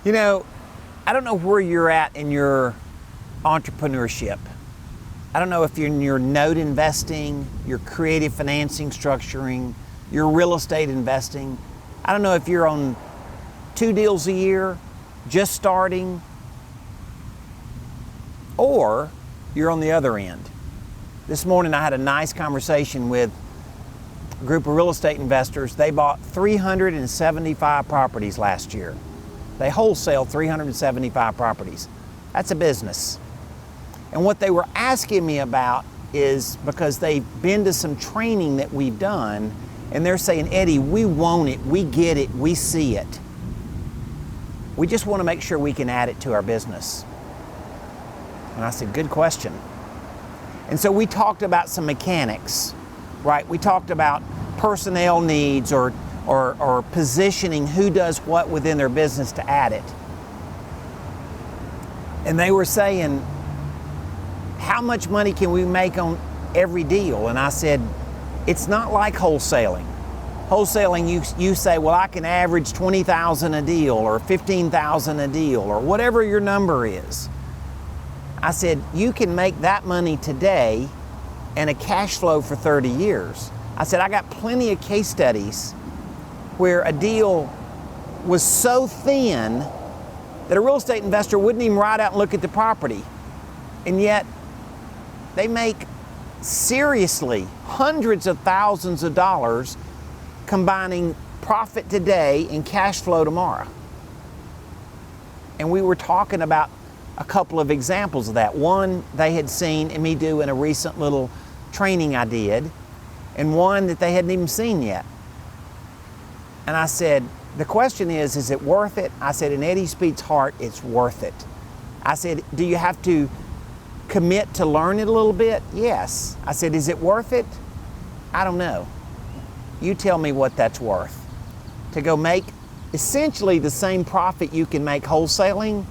You know, I don't know where you're at in your entrepreneurship. I don't know if you're in your note investing, your creative financing structuring, your real estate investing. I don't know if you're on 2 deals a year, just starting, or you're on the other end. This morning I had a nice conversation with a group of real estate investors. They bought 375 properties last year. They wholesaled 375 properties. That's a business. And what they were asking me about is because they've been to some training that we've done, and they're saying, Eddie, we want it, we get it, we see it. We just want to make sure we can add it to our business. And I said, good question. And so we talked about some mechanics, right? We talked about personnel needs or positioning who does what within their business to add it. And they were saying, how much money can we make on every deal? And I said, it's not like wholesaling. Wholesaling, you say, well, I can average $20,000 a deal or $15,000 a deal or whatever your number is. I said, you can make that money today and a cash flow for 30 years. I said, I got plenty of case studies where a deal was so thin that a real estate investor wouldn't even ride out and look at the property. And yet they make seriously hundreds of thousands of dollars combining profit today and cash flow tomorrow. And we were talking about a couple of examples of that. One they had seen me do in a recent little training I did, and one that they hadn't even seen yet. And I said, the question is it worth it? I said, in Eddie Speed's heart, it's worth it. I said, do you have to commit to learn it a little bit? Yes. I said, is it worth it? I don't know. You tell me what that's worth. To go make essentially the same profit you can make wholesaling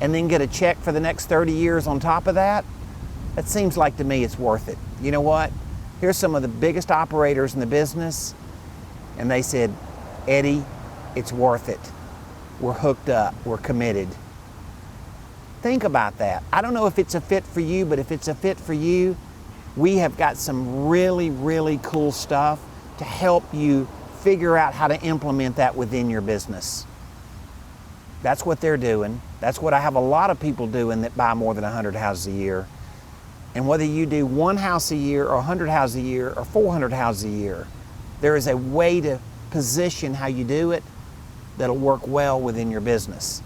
and then get a check for the next 30 years on top of that, that seems like to me it's worth it. You know what? Here's some of the biggest operators in the business, and they said, Eddie, it's worth it. We're hooked up, we're committed. Think about that. I don't know if it's a fit for you, but if it's a fit for you, we have got some really, really cool stuff to help you figure out how to implement that within your business. That's what they're doing. That's what I have a lot of people doing that buy more than 100 houses a year. And whether you do 1 house a year or 100 houses a year or 400 houses a year, there is a way to position how you do it that'll work well within your business.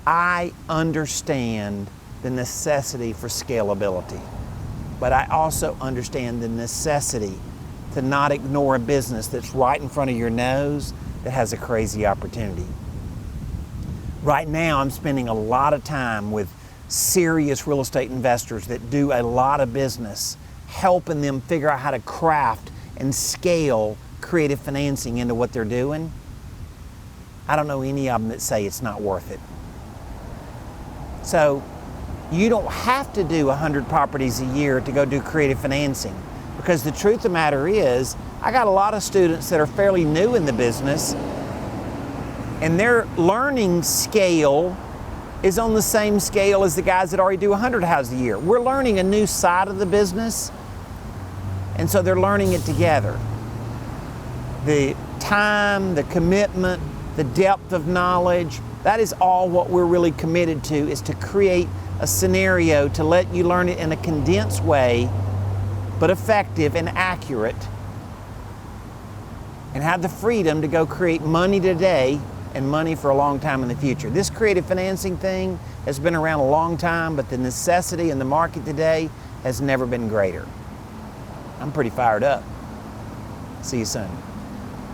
I understand the necessity for scalability, but I also understand the necessity to not ignore a business that's right in front of your nose that has a crazy opportunity. Right now, I'm spending a lot of time with serious real estate investors that do a lot of business, helping them figure out how to craft and scale creative financing into what they're doing. I don't know any of them that say it's not worth it. So you don't have to do 100 properties a year to go do creative financing, because the truth of the matter is, I got a lot of students that are fairly new in the business, and their learning scale is on the same scale as the guys that already do 100 houses a year. We're learning a new side of the business, and so they're learning it together. The time, the commitment, the depth of knowledge, that is all what we're really committed to, is to create a scenario to let you learn it in a condensed way, but effective and accurate, and have the freedom to go create money today and money for a long time in the future. This creative financing thing has been around a long time, but the necessity in the market today has never been greater. I'm pretty fired up. See you soon.